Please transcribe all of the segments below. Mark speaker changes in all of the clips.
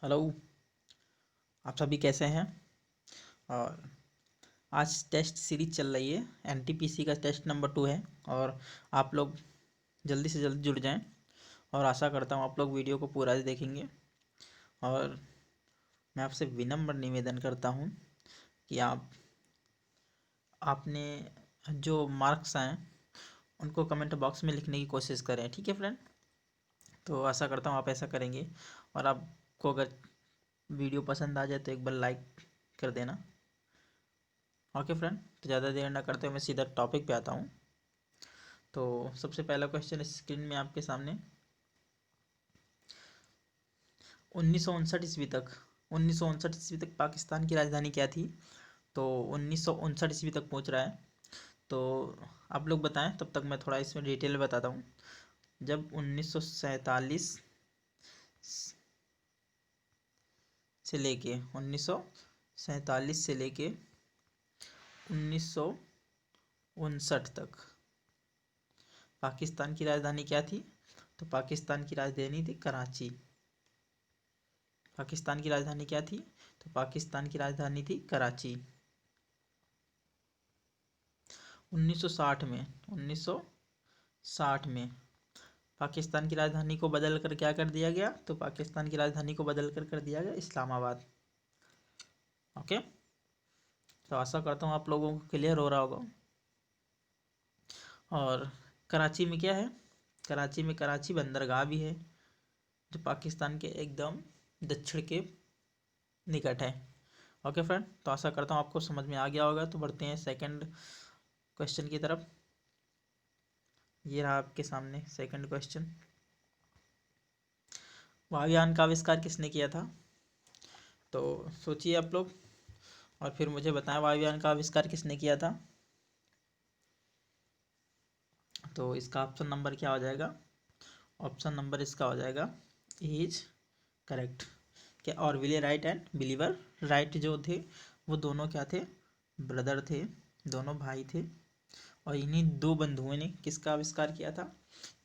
Speaker 1: Hello. आप सभी कैसे हैं? और आज टेस्ट सीरीज चल रही है, एनटीपीसी का टेस्ट नंबर 2 है। और आप लोग जल्दी से जल्दी जुड़ जाएं और आशा करता हूं आप लोग वीडियो को पूरा देखेंगे। और मैं आपसे विनम्र निवेदन करता हूं कि आपने जो मार्क्स आए उनको कमेंट बॉक्स में लिखने की कोशिश करें, ठीक है फ्रेंड? तो आशा करता हूँ आप ऐसा करेंगे। और आपको अगर वीडियो पसंद आ जाए तो एक बार लाइक कर देना। ओके फ्रेंड, तो ज़्यादा देर ना करते हुए मैं सीधा टॉपिक पे आता हूँ। तो सबसे पहला क्वेश्चन स्क्रीन में आपके सामने। 1959 ईस्वी तक पाकिस्तान की राजधानी क्या थी? तो 1959 ईस्वी तक पहुँच रहा है। तो आप लोग बताएं, तब तक मैं थोड़ा इसमें डिटेल बताता हूँ। जब 1947 से लेके 1947 से लेके 1959 तक पाकिस्तान की राजधानी क्या थी? तो पाकिस्तान की राजधानी थी कराची। पाकिस्तान की राजधानी क्या थी? तो पाकिस्तान की राजधानी थी कराची। 1960 में पाकिस्तान की राजधानी को बदल कर क्या कर दिया गया? तो पाकिस्तान की राजधानी को बदल कर दिया गया इस्लामाबाद। ओके, तो आशा करता हूँ आप लोगों को क्लियर हो रहा होगा। और कराची में क्या है? कराची में कराची बंदरगाह भी है, जो पाकिस्तान के एकदम दक्षिण के निकट है। ओके फ्रेंड, तो आशा करता हूँ आपको समझ में आ गया होगा। तो बढ़ते हैं सेकंड क्वेश्चन की तरफ। ये रहा आपके सामने सेकंड क्वेश्चन। वायुयान का आविष्कार किसने किया था? तो सोचिए आप लोग और फिर मुझे बताएं वायुयान का आविष्कार किसने किया था। तो इसका ऑप्शन नंबर क्या हो जाएगा? ऑप्शन नंबर इसका हो जाएगा इज करेक्ट। क्या ऑरविले राइट एंड बिलीवर राइट जो थे वो दोनों क्या थे? ब्रदर थे, दोनों भाई थे। और इन्हीं दो बंधुओं ने किसका आविष्कार किया था?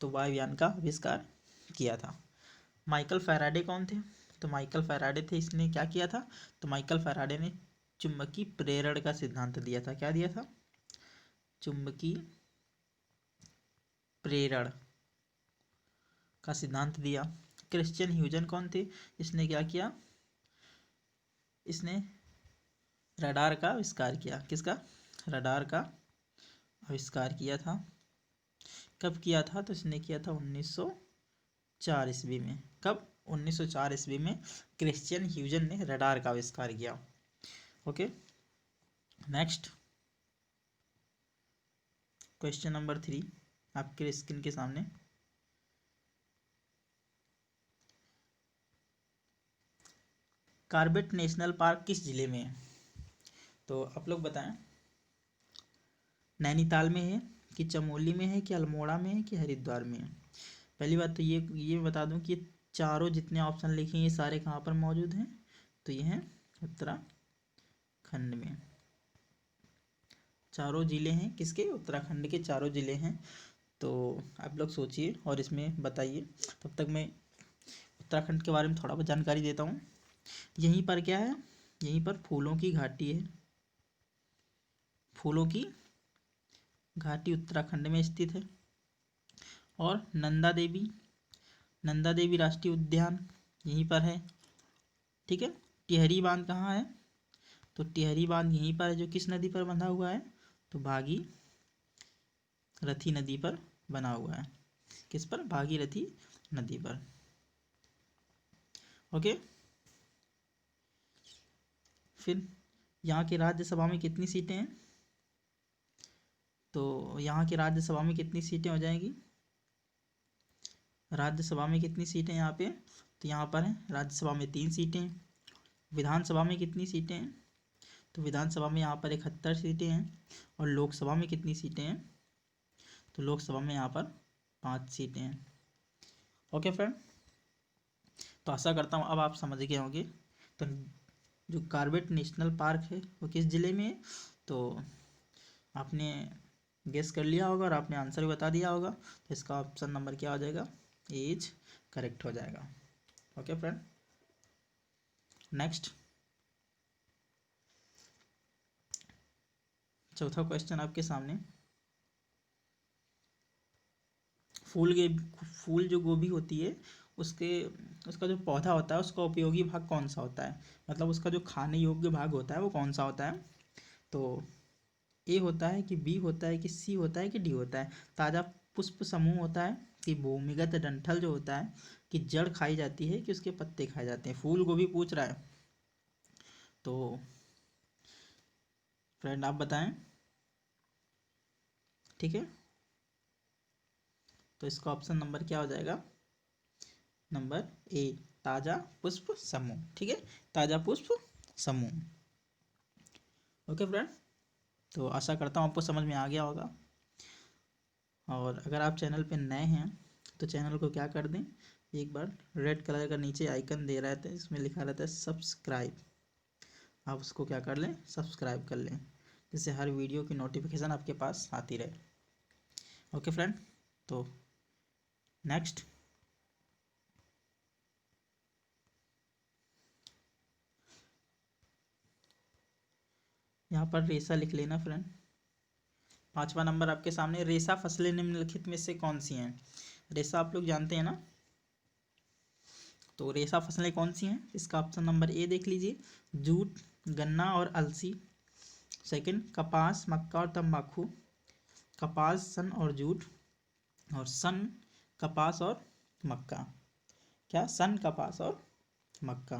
Speaker 1: तो वायुयान का आविष्कार किया था। माइकल फैराडे कौन थे? तो माइकल फैराडे थे, इसने क्या किया था? तो माइकल फैराडे ने चुंबकीय प्रेरण का सिद्धांत दिया था। क्या दिया था? चुंबकीय प्रेरण का सिद्धांत दिया। क्रिश्चियन ह्यूजन कौन थे? इसने क्या किया? इसने रडार का आविष्कार किया। किसका? रडार का आविष्कार किया था। कब किया था? तो इसने किया था 1904 ईस्वी में। कब? 1904 ईस्वी में क्रिश्चियन ह्यूजन ने रडार का आविष्कार किया। ओके, नेक्स्ट क्वेश्चन नंबर 3 आपके स्क्रीन के सामने। कार्बेट नेशनल पार्क किस जिले में है? तो आप लोग बताएं, नैनीताल में है कि चमोली में है कि अल्मोड़ा में है कि हरिद्वार में है? पहली बात तो ये बता दूं कि ये चारों जितने ऑप्शन लिखे हैं ये सारे कहाँ पर मौजूद हैं? तो ये हैं उत्तराखंड में। चारों जिले हैं किसके? उत्तराखंड के चारों जिले हैं। तो आप लोग सोचिए और इसमें बताइए। तब तक मैं उत्तराखंड के बारे में थोड़ा बहुत जानकारी देता हूँ। यहीं पर क्या है? यहीं पर फूलों की घाटी है। फूलों की घाटी उत्तराखंड में स्थित है। और नंदा देवी राष्ट्रीय उद्यान यहीं पर है। ठीक है। टिहरी बांध कहाँ है? तो टिहरी बांध यहीं पर है, जो किस नदी पर बंधा हुआ है? तो भागीरथी नदी पर बना हुआ है। किस पर? भागीरथी नदी पर। ओके, फिर यहाँ की राज्यसभा में कितनी सीटें हैं? तो यहाँ की राज्यसभा में कितनी सीटें हो जाएंगी? राज्यसभा में कितनी सीटें यहाँ पे? तो यहाँ पर है राज्यसभा में 3 सीटें। विधानसभा में कितनी सीटें हैं? तो विधानसभा में यहाँ पर 71 सीटें हैं। और लोकसभा में कितनी सीटें हैं? तो लोकसभा में यहाँ पर 5 सीटें हैं। ओके फ्रेंड, तो आशा करता हूँ अब आप समझ गए होंगे। तो जो कार्बेट नेशनल पार्क है वो किस जिले में है? तो आपने गेस कर लिया होगा और आपने आंसर भी बता दिया होगा। तो इसका ऑप्शन नंबर क्या हो जाएगा? एज करेक्ट हो जाएगा। ओके फ्रेंड, नेक्स्ट चौथा क्वेश्चन आपके सामने, फूल जो गोभी होती है उसके उसका जो पौधा होता है उसका उपयोगी भाग कौन सा होता है, मतलब उसका जो खाने योग्य भाग होता है वो कौन सा होता है। तो ए होता है कि बी होता है कि सी होता है कि डी होता है। ताज़ा पुष्प समूह होता है कि भूमिगत डंठल जो होता है कि जड़ खाई जाती है कि उसके पत्ते खाए जाते हैं। फूल गोभी पूछ रहा है, तो फ्रेंड आप बताएं। ठीक है, तो इसका ऑप्शन नंबर क्या हो जाएगा, नंबर ए, ताजा पुष्प समूह। ठीक है, ताजा पुष्प समूह। ओके फ्रेंड, तो आशा करता हूँ आपको समझ में आ गया होगा। और अगर आप चैनल पे नए हैं तो चैनल को क्या कर दें, एक बार रेड कलर का नीचे आइकन दे रहा है, इसमें लिखा रहता है सब्सक्राइब, आप उसको क्या कर लें, सब्सक्राइब कर लें, जिससे हर वीडियो की नोटिफिकेशन आपके पास आती रहे। ओके फ्रेंड, तो नेक्स्ट यहाँ पर रेसा लिख लेना फ्रेंड। 5वां नंबर आपके सामने, रेसा फसलें निम्नलिखित में से कौन सी हैं। रेसा आप लोग जानते हैं ना, तो रेसा फसलें कौन सी हैं, इसका ऑप्शन नंबर ए देख लीजिए, जूट, गन्ना और अलसी। सेकंड, कपास, मक्का और तंबाकू। कपास, सन और जूट। और सन, कपास और मक्का। क्या, सन, कपास और मक्का।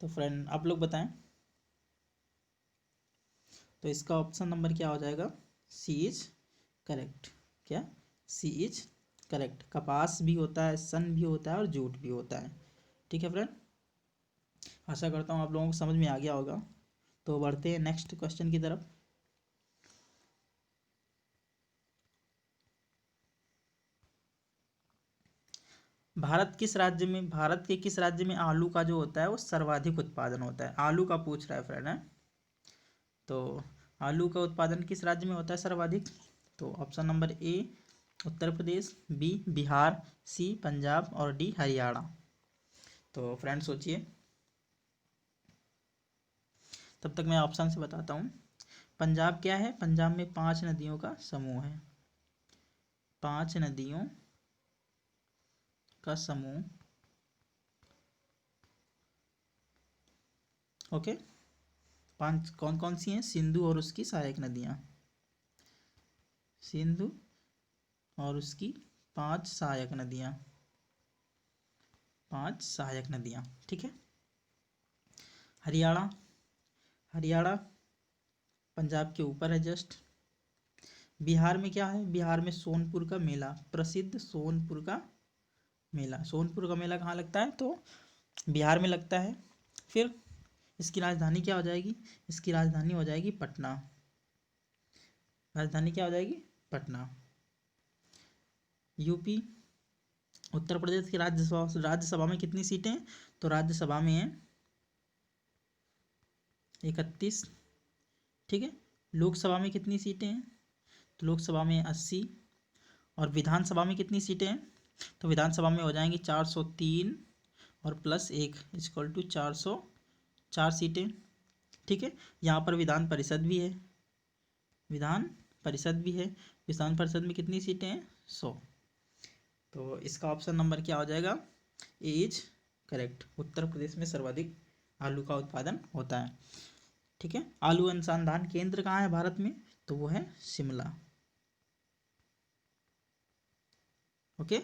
Speaker 1: तो फ्रेंड आप लोग बताएं, तो इसका ऑप्शन नंबर क्या हो जाएगा, सी इज करेक्ट। क्या, सी इज करेक्ट। कपास भी होता है, सन भी होता है और जूट भी होता है। ठीक है फ्रेंड, आशा करता हूँ आप लोगों को समझ में आ गया होगा। तो बढ़ते हैं नेक्स्ट क्वेश्चन की तरफ। भारत के किस राज्य में आलू का जो होता है वो सर्वाधिक उत्पादन होता है। आलू का पूछ रहा है फ्रेंड है, तो आलू का उत्पादन किस राज्य में होता है सर्वाधिक। तो option number A, Uttar Pradesh, B, Bihar, C, Punjab और डी, हरियाणा। तो फ्रेंड सोचिए, तब तक मैं ऑप्शन से बताता हूँ। पंजाब क्या है, पंजाब में 5 नदियों का समूह है, 5 नदियों का समूह। ओके, 5 कौन कौन सी हैं, सिंधु और उसकी सहायक नदियाँ, सिंधु और उसकी 5 सहायक नदियाँ, 5 सहायक नदियाँ। ठीक है, हरियाणा, हरियाणा पंजाब के ऊपर है जस्ट। बिहार में क्या है, बिहार में सोनपुर का मेला, प्रसिद्ध सोनपुर का मेला। सोनपुर का मेला कहाँ लगता है, तो बिहार में लगता है। फिर इसकी राजधानी क्या हो जाएगी, इसकी राजधानी हो जाएगी पटना। राजधानी क्या हो जाएगी, पटना। यूपी, उत्तर प्रदेश की राज्यसभा में कितनी सीटें हैं, तो राज्यसभा में है 31। ठीक है, लोकसभा में कितनी सीटें हैं, तो लोकसभा में 80। और विधानसभा में कितनी सीटें हैं, तो विधानसभा में हो जाएंगी 403 और प्लस 1 इक्वल टू 404 सीटें। ठीक है, यहाँ पर विधान परिषद भी है, विधान परिषद भी है। विधान परिषद में कितनी सीटें हैं, 100। तो इसका ऑप्शन नंबर क्या हो जाएगा, ए इज करेक्ट। उत्तर प्रदेश में सर्वाधिक आलू का उत्पादन होता है। ठीक है, आलू अनुसंधान केंद्र कहाँ है भारत में, तो वो है शिमला। ओके,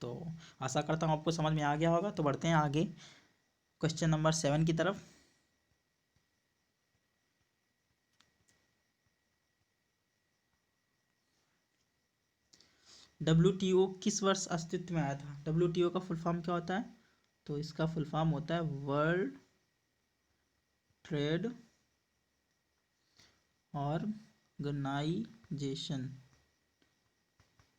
Speaker 1: तो आशा करता हूँ आपको समझ में आ गया होगा। तो बढ़ते हैं आगे क्वेश्चन नंबर 7 की तरफ। WTO किस वर्ष अस्तित्व में आया था। WTO का फुल फॉर्म क्या होता है, तो इसका फुल फॉर्म होता है world trade organisation.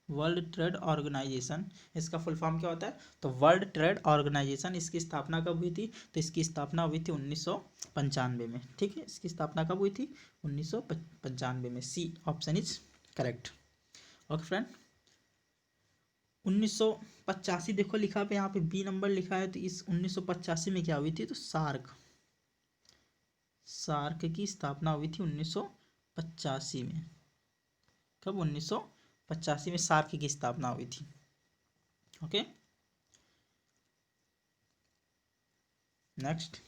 Speaker 1: World trade organisation, इसका फुल फॉर्म क्या होता है, तो वर्ल्ड ट्रेड ऑर्गेनाइजेशन। इसकी स्थापना कब हुई थी, तो इसकी स्थापना हुई थी 1995 में। ठीक है, इसकी स्थापना कब हुई थी, 1995 में। C option is correct. Okay friend, 1985 देखो लिखा पे, यहाँ पे बी नंबर लिखा है, तो इस 1985 में क्या हुई थी, तो सार्क की स्थापना हुई थी 1985 में। कब? 1985 में सार्क की स्थापना हुई थी। Okay, next.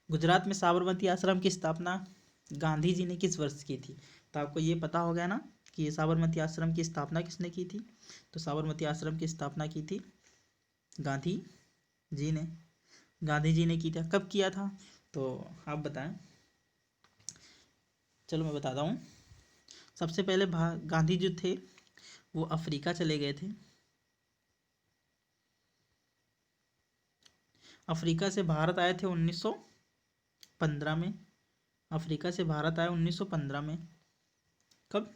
Speaker 1: गुजरात में साबरमती आश्रम की स्थापना गांधी जी ने किस वर्ष की थी? तो आपको ये पता हो गया ना कि साबरमती आश्रम की स्थापना किसने की थी। तो साबरमती आश्रम की स्थापना की थी गांधी जी ने। गांधी जी ने की था। कब किया था? तो आप बताएं। चलो मैं बताता हूँ। सबसे पहले गांधी जी थे वो अफ्रीका चले गए थे। अफ्रीका से भारत आए थे 1915 में। अफ्रीका से भारत आए 1915 में। कब?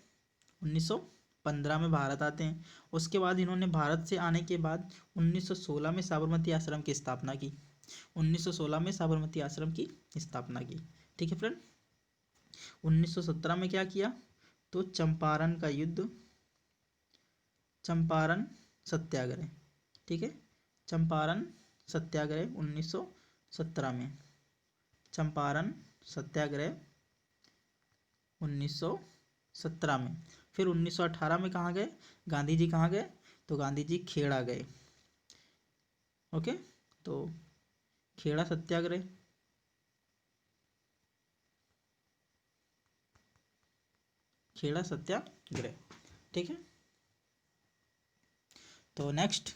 Speaker 1: 1915 में भारत आते हैं। उसके बाद इन्होंने भारत से आने के बाद 1916 में साबरमती आश्रम की स्थापना की। 1916 में साबरमती आश्रम की स्थापना की। ठीक है फ्रेंड। 1917 में क्या किया? तो चंपारण का युद्ध, चंपारण सत्याग्रह। ठीक है, चंपारण सत्याग्रह 1917 में। चंपारण सत्याग्रह 1917 में। फिर 1918 में कहाँ गए गांधी जी? कहाँ गए? तो गांधी जी खेड़ा गए। ओके, तो खेड़ा सत्याग्रह। खेड़ा सत्याग्रह। ठीक है, तो नेक्स्ट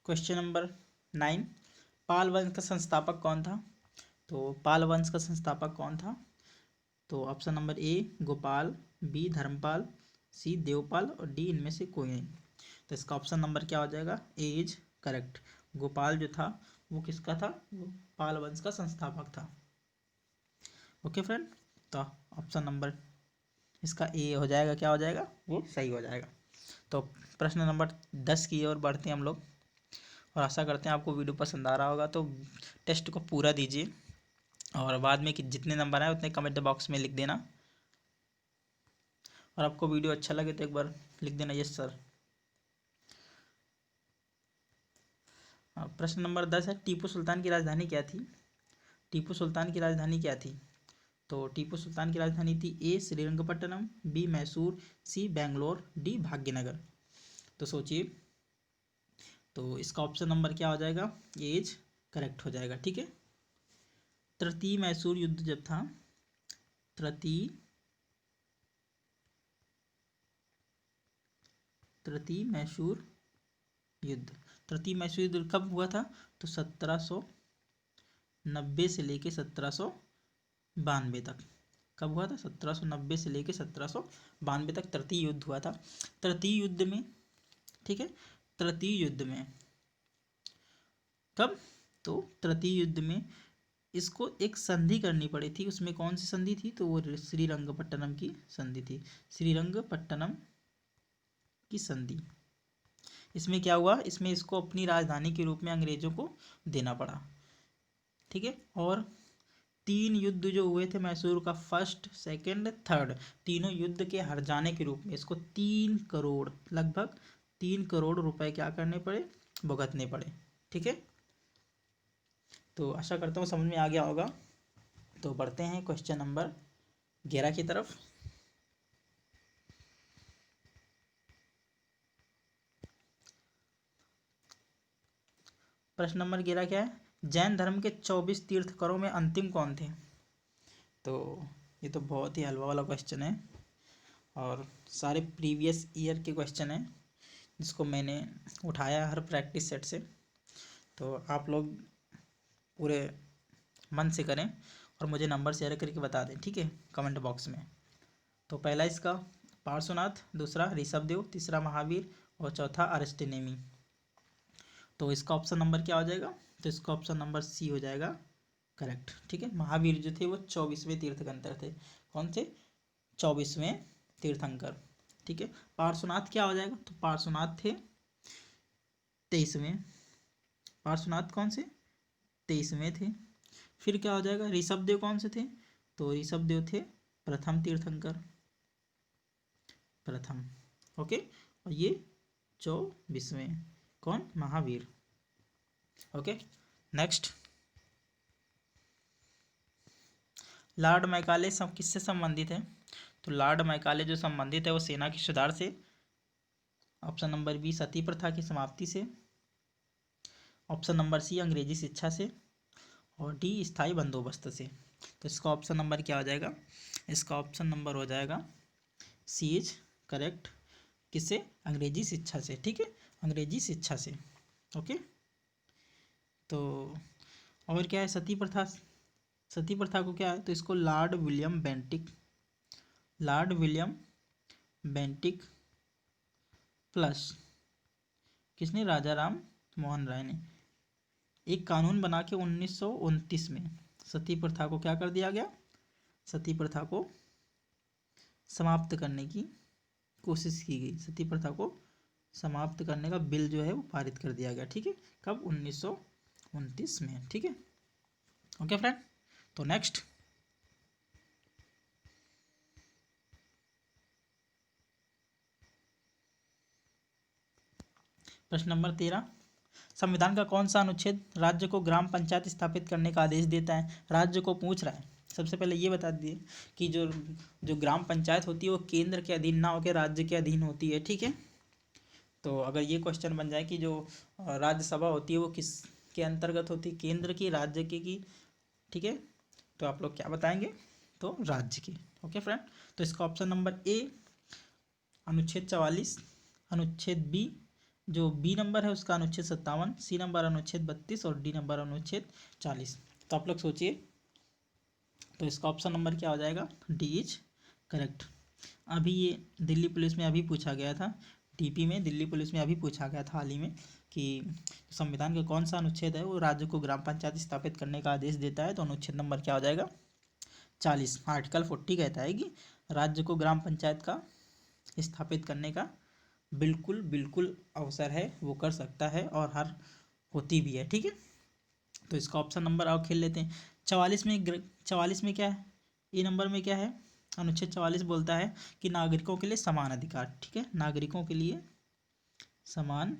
Speaker 1: क्वेश्चन नंबर 9। पाल वंश का संस्थापक कौन था? तो पाल वंश का संस्थापक कौन था? तो option number A Gopal, B Dharmapal, C Devapal और डी इनमें से कोई नहीं। तो इसका ऑप्शन नंबर क्या हो जाएगा? ए इज करेक्ट। गोपाल जो था वो किसका था? वो पाल वंश का संस्थापक था। ओके फ्रेंड, तो ऑप्शन नंबर इसका ए हो जाएगा। क्या हो जाएगा? वो सही हो जाएगा। तो प्रश्न नंबर 10 की ओर बढ़ते हैं हम लोग, और आशा करते हैं आपको वीडियो पसंद आ रहा होगा। तो टेस्ट को पूरा दीजिए और बाद में कि जितने नंबर आए उतने कमेंट बॉक्स में लिख देना। और आपको वीडियो अच्छा लगे तो एक बार लिख देना यस सर। प्रश्न नंबर 10 है, टीपू सुल्तान की राजधानी क्या थी? टीपू सुल्तान की राजधानी क्या थी? तो टीपू सुल्तान की राजधानी थी ए श्रीरंगपट्टनम, बी मैसूर, सी बेंगलोर, डी भाग्यनगर। तो सोचिए, तो इसका ऑप्शन नंबर क्या हो जाएगा? एज करेक्ट हो जाएगा। ठीक है, तृतीय मैसूर युद्ध जब था, तृतीय मैसूर युद्ध, तृतीय मैसूर युद्ध कब हुआ था? तो 1790 से लेके 1792 तक। कब हुआ था? 1790 से लेके 1792 तक तृतीय युद्ध हुआ था। तृतीय युद्ध में, ठीक है, तृतीय युद्ध में कब? तो तृतीय युद्ध में इसको एक संधि करनी पड़ी थी। उसमें कौन सी संधि थी? तो वो श्रीरंगपट्टनम की संधि थी। श्रीरंगपट्टनम की संधि। इसमें क्या हुआ? इसमें इसको अपनी राजधानी के रूप में अंग्रेजों को देना पड़ा। ठीक है, और 3 युद्ध जो हुए थे मैसूर का, फर्स्ट सेकंड थर्ड, तीनों युद्ध के हार जाने के रूप में इसको 3 करोड़, लगभग 3 करोड़ रुपए क्या करने पड़े? भुगतने पड़े। ठीक है, तो आशा करता हूँ समझ में आ गया होगा। तो बढ़ते हैं क्वेश्चन नंबर 11 की तरफ। प्रश्न नंबर 11 क्या है? जैन धर्म के 24 तीर्थंकरों में अंतिम कौन थे? तो ये तो बहुत ही हलवा वाला क्वेश्चन है, और सारे प्रीवियस ईयर के क्वेश्चन हैं जिसको मैंने उठाया हर प्रैक्टिस सेट से। तो आप लोग पूरे मन से करें और मुझे नंबर शेयर करके बता दें, ठीक है, कमेंट बॉक्स में। तो पहला इसका पार्श्वनाथ, दूसरा ऋषभदेव, तीसरा महावीर और चौथा अरिस्टनेमी। तो इसका ऑप्शन नंबर क्या हो जाएगा? तो इसका ऑप्शन नंबर सी हो जाएगा करेक्ट। ठीक है, महावीर जो थे वो 24वें तीर्थंकर थे। कौन थे? 24वें तीर्थंकर। ठीक है, पार्श्वनाथ क्या हो जाएगा? तो पार्श्वनाथ थे 23वें। पार्श्वनाथ कौन से? 23वें थे। फिर क्या हो जाएगा, ऋषभदेव कौन से थे? तो ऋषभदेव थे प्रथम तीर्थंकर, प्रथम। ओके, और ये 24वें, कौन? Mahavir. Okay, next, Lord Macaulay सब किससे संबंधित है? तो लॉर्ड मैकाले जो संबंधित है वो सेना के सुधार से। ऑप्शन नंबर बी सती प्रथा की समाप्ति से। ऑप्शन नंबर सी अंग्रेजी शिक्षा से। और डी स्थायी बंदोबस्त से। तो इसका ऑप्शन नंबर क्या हो जाएगा? इसका ऑप्शन नंबर हो जाएगा सी इज करेक्ट। किससे? अंग्रेजी शिक्षा से। ठीक है, अंग्रेजी शिक्षा से। ओके, तो और क्या है सती प्रथा? सती प्रथा को क्या है, तो इसको Lord William Bentinck, Lord William Bentinck plus किसने? राजा राम मोहन राय ने एक कानून बना के 1929 में सती प्रथा को क्या कर दिया गया? सती प्रथा को समाप्त करने की कोशिश की गई। सती प्रथा को समाप्त करने का बिल जो है वो पारित कर दिया गया। ठीक है, कब? 1929 में। ठीक है, ओके फ्रेंड। तो नेक्स्ट, प्रश्न नंबर 13, संविधान का कौन सा अनुच्छेद राज्य को ग्राम पंचायत स्थापित करने का आदेश देता है? राज्य को पूछ रहा है। सबसे पहले ये बता दिए कि जो जो ग्राम पंचायत होती है वो केंद्र के अधीन ना होकर राज्य के अधीन होती है। ठीक है, तो अगर ये क्वेश्चन बन जाए कि जो राज्यसभा होती है वो किस के अंतर्गत होती है? केंद्र की, राज्य की। ठीक है, तो आप लोग क्या बताएंगे? तो राज्य की। ओके फ्रेंड, तो इसका ऑप्शन नंबर ए अनुच्छेद 44, अनुच्छेद बी जो बी नंबर है उसका अनुच्छेद 57, सी नंबर अनुच्छेद 32 और डी नंबर अनुच्छेद 40। तो आप लोग सोचिए, तो इसका ऑप्शन नंबर क्या हो जाएगा? D is correct. अभी ये दिल्ली पुलिस में अभी पूछा गया था, टीपी में दिल्ली पुलिस में अभी पूछा गया था हाल ही में कि संविधान का कौन सा अनुच्छेद है वो राज्य को ग्राम पंचायत स्थापित करने का आदेश देता है? तो अनुच्छेद नंबर क्या हो जाएगा? 40। आर्टिकल 40 कहता है कि राज्य को ग्राम पंचायत का स्थापित करने का बिल्कुल बिल्कुल अवसर है, वो कर सकता है और हर होती भी है। ठीक है, तो इसका ऑप्शन नंबर आओ खेल लेते हैं। 44 में क्या है? ए नंबर में क्या है? अनुच्छेद 44 बोलता है कि नागरिकों के लिए समान अधिकार। ठीक है, नागरिकों के लिए समान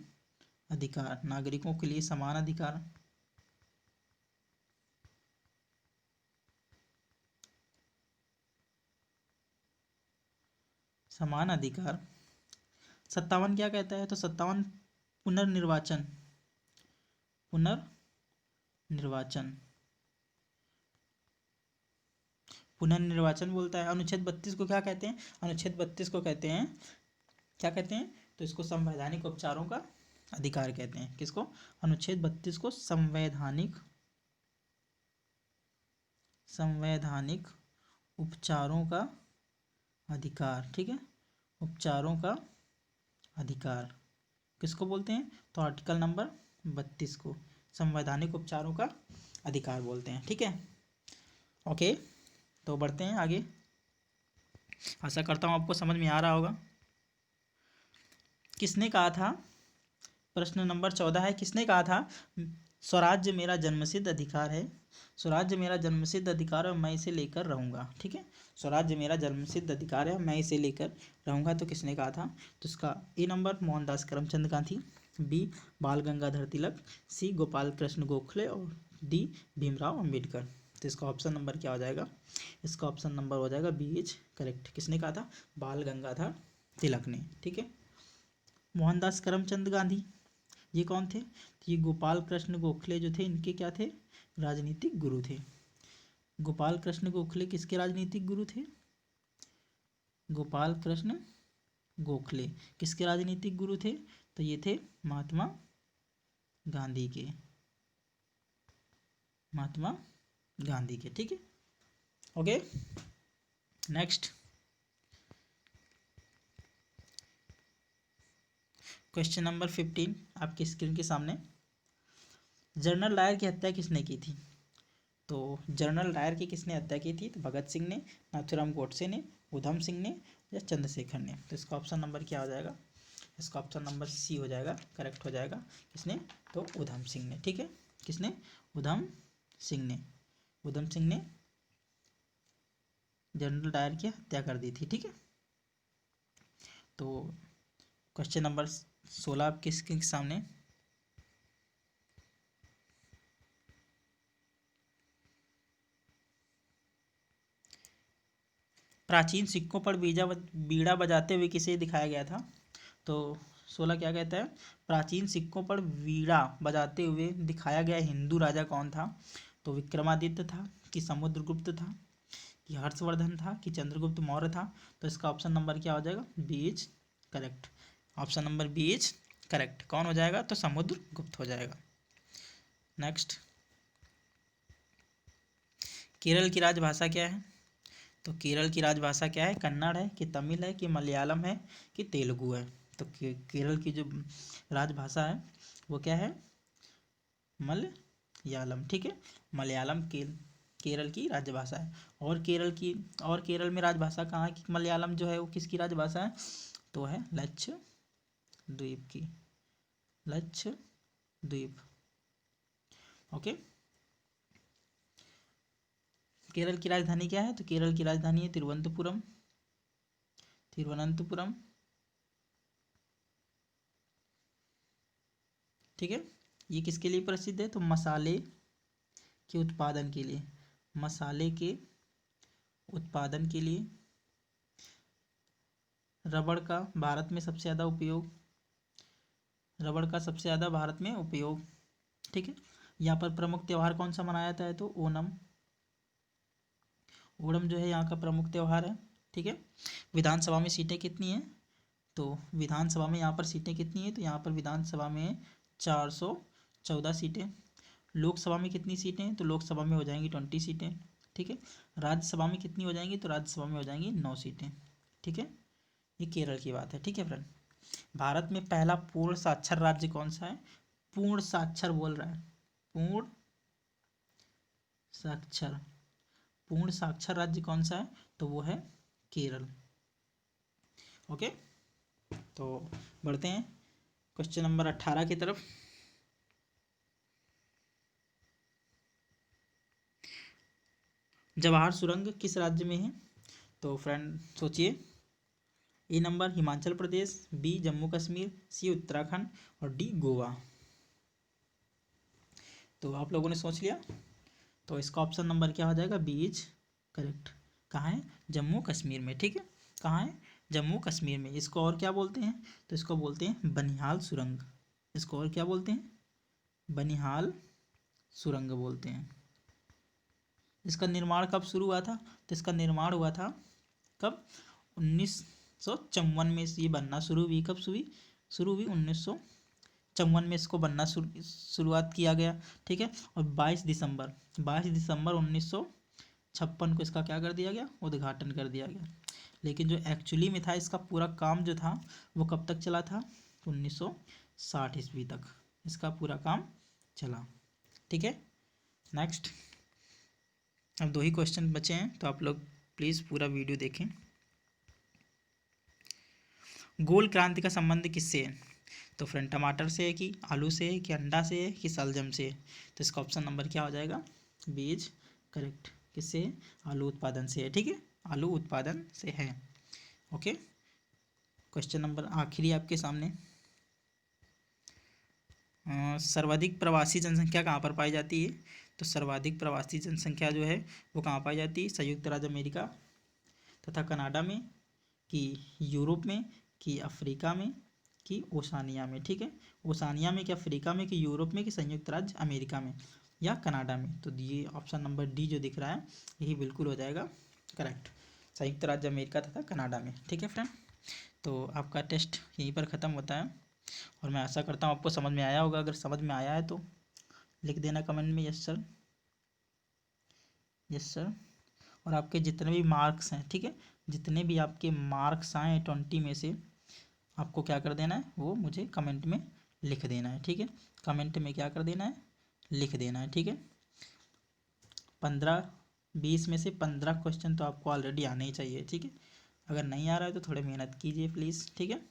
Speaker 1: अधिकार, नागरिकों के लिए समान अधिकार। समान अधिकार। 57 क्या कहता है? तो 57 पुनर्निर्वाचन, पुनर्निर्वाचन, पुनर्निर्वाचन बोलता है। अनुच्छेद 32 को क्या कहते हैं? अनुच्छेद 32 को कहते हैं, क्या कहते हैं? तो इसको संवैधानिक उपचारों का अधिकार कहते हैं। किसको? अनुच्छेद 32 को संवैधानिक उपचारों का अधिकार। ठीक है, उपचारों का अधिकार किसको बोलते हैं? तो आर्टिकल नंबर 32 को संवैधानिक उपचारों का अधिकार बोलते हैं। ठीक है, ओके, तो बढ़ते हैं आगे। आशा करता हूँ आपको समझ में आ रहा होगा। किसने कहा था? प्रश्न नंबर 14 है, किसने कहा था स्वराज्य मेरा जन्मसिद्ध अधिकार है? स्वराज्य मेरा जन्मसिद्ध अधिकार है और मैं इसे लेकर रहूंगा। ठीक है, स्वराज्य मेरा जन्मसिद्ध अधिकार है, मैं इसे लेकर रहूंगा। तो किसने कहा था? तो इसका ए नंबर मोहनदास करमचंद गांधी, बी बाल गंगाधर तिलक, सी गोपाल कृष्ण गोखले और डी भीमराव अंबेडकर। तो इसका ऑप्शन नंबर क्या हो जाएगा? इसका ऑप्शन नंबर हो जाएगा बी इज करेक्ट। किसने कहा था? बाल गंगाधर तिलक ने। ठीक है, मोहनदास करमचंद गांधी ये कौन थे? तो ये गोपाल कृष्ण गोखले जो थे इनके क्या थे? राजनीतिक गुरु थे। गोपाल कृष्ण गोखले किसके राजनीतिक गुरु थे? गोपाल कृष्ण गोखले किसके राजनीतिक गुरु थे? तो ये थे महात्मा गांधी के, महात्मा गांधी के। ठीक है, ओके, नेक्स्ट क्वेश्चन नंबर 15 आपकी स्क्रीन के सामने। जनरल डायर की हत्या किसने की थी? तो जनरल डायर की किसने हत्या की थी? तो भगत सिंह ने, नाथूराम गोडसे ने, उधम सिंह ने या चंद्रशेखर ने। तो इसका ऑप्शन नंबर क्या हो जाएगा? इसका ऑप्शन नंबर सी हो जाएगा, करेक्ट हो जाएगा। किसने? तो उधम सिंह ने। ठीक है, किसने? उधम सिंह ने। उधम सिंह ने जनरल डायर की हत्या कर दी थी। ठीक है, तो क्वेश्चन नंबर 16 आपके इसके सामने। प्राचीन सिक्कों पर बीड़ा बजाते हुए किसे दिखाया गया था? तो 16 क्या कहता है? प्राचीन सिक्कों पर बीड़ा बजाते हुए दिखाया गया हिंदू राजा कौन था? तो विक्रमादित्य था, कि समुद्रगुप्त था, कि हर्षवर्धन था, कि चंद्रगुप्त मौर्य था? तो इसका ऑप्शन नंबर क्या हो जाएगा? B is correct. Option number B is correct. कौन हो जाएगा? तो समुद्रगुप्त हो जाएगा। नेक्स्ट, केरल की राजभाषा क्या है? तो केरल की राजभाषा क्या है? कन्नड़ है, कि तमिल है, कि मलयालम है, कि तेलुगु है? तो केरल की जो राजभाषा है वो क्या है? मलयालम। ठीक है, मलयालम केरल की राजभाषा है। और केरल में राजभाषा कहाँ की? मलयालम जो है वो किसकी राजभाषा है? तो है लक्षद्वीप की। लक्षद्वीप। ओके, केरल की राजधानी क्या है? तो केरल की राजधानी है तिरुवनंतपुरम। तिरुवनंतपुरम। ठीक है, ये किसके लिए प्रसिद्ध है? तो मसाले के उत्पादन के लिए। मसाले के उत्पादन के लिए। रबड़ का भारत में सबसे ज़्यादा उपयोग। रबड़ का सबसे ज़्यादा भारत में उपयोग। ठीक है, यहाँ पर प्रमुख त्यौहार कौन सा मनाया जाता है? तो ओणम। ओणम जो है यहाँ का प्रमुख त्यौहार है। ठीक है, विधानसभा में सीटें कितनी हैं? तो विधानसभा में यहाँ पर सीटें कितनी हैं? तो यहाँ पर विधानसभा में 414 सीटें। लोकसभा में कितनी सीटें हैं? तो लोकसभा में हो जाएंगी 20 सीटें। ठीक है, राज्यसभा में कितनी हो जाएंगी? तो राज्यसभा में हो जाएंगी 9 सीटें। ठीक है, ये केरल की बात है। ठीक है फ्रेंड, भारत में पहला पूर्ण साक्षर राज्य कौन सा है? पूर्ण साक्षर बोल रहा है, पूर्ण साक्षर। पूर्ण साक्षर राज्य कौन सा है? तो वो है केरल। ओके, तो बढ़ते हैं क्वेश्चन नंबर 18 की तरफ। जवाहर सुरंग किस राज्य में है? तो फ्रेंड सोचिए। ए नंबर हिमाचल प्रदेश, बी जम्मू कश्मीर, सी उत्तराखंड और डी गोवा। तो आप लोगों ने सोच लिया, तो इसका ऑप्शन नंबर क्या हो जाएगा? B is correct. कहाँ है? जम्मू कश्मीर में। ठीक है, कहाँ है? जम्मू कश्मीर में। इसको और क्या बोलते हैं? तो इसको बोलते हैं बनिहाल सुरंग। इसको और क्या बोलते हैं? बनिहाल सुरंग बोलते हैं। इसका निर्माण कब शुरू हुआ था? तो इसका निर्माण हुआ था कब? 1954 में ये बनना शुरू हुई। कब शुरू हुई? 1954 में इसको बनना शुरुआत किया गया। ठीक है, और 22 दिसंबर 1956 को इसका क्या कर दिया गया? उद्घाटन कर दिया गया। लेकिन जो एक्चुअली में था इसका पूरा काम जो था वो कब तक चला था? 1960 ईस्वी तक इसका पूरा काम चला। ठीक है, नेक्स्ट। अब 2 ही क्वेश्चन बचे हैं, तो आप लोग प्लीज़ पूरा वीडियो देखें। गोल क्रांति का संबंध किससे है? तो फ्रेंड टमाटर से है, कि आलू से है, कि अंडा से है, कि शलजम से है? तो इसका ऑप्शन नंबर क्या हो जाएगा? बीज करेक्ट। किससे है? आलू उत्पादन से है। ठीक है, आलू उत्पादन से है। ओके, क्वेश्चन नंबर आखिरी आपके सामने। सर्वाधिक प्रवासी जनसंख्या कहाँ पर पाई जाती है? तो सर्वाधिक प्रवासी जनसंख्या जो है वो कहाँ पाई जाती है? संयुक्त राज्य अमेरिका तथा कनाडा में, कि यूरोप में, कि अफ्रीका में, कि ओशानिया में? ठीक है, ओशानिया में, कि अफ्रीका में, कि यूरोप में, कि संयुक्त राज्य अमेरिका में, या कनाडा में? तो ये ऑप्शन नंबर डी जो दिख रहा है यही बिल्कुल हो जाएगा करेक्ट। संयुक्त राज्य अमेरिका तथा कनाडा में। ठीक है फ्रेंड, तो आपका टेस्ट यहीं पर ख़त्म होता है और मैं आशा करता हूँ आपको समझ में आया होगा। अगर समझ में आया है तो लिख देना कमेंट में यस सर, यस सर। और आपके जितने भी मार्क्स हैं, ठीक है, जितने भी आपके मार्क्स आए 20 में से आपको क्या कर देना है? वो मुझे कमेंट में लिख देना है। ठीक है, कमेंट में क्या कर देना है? लिख देना है। ठीक है, 15-20 में से 15 क्वेश्चन तो आपको ऑलरेडी आने ही चाहिए। ठीक है, अगर नहीं आ रहा है तो थोड़ी मेहनत कीजिए प्लीज़। ठीक है,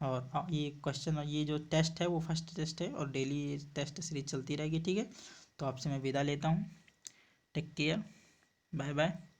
Speaker 1: और ये क्वेश्चन और ये जो टेस्ट है वो फर्स्ट टेस्ट है, और डेली टेस्ट सीरीज चलती रहेगी, ठीक है। तो आपसे मैं विदा लेता हूँ। Take care, bye bye.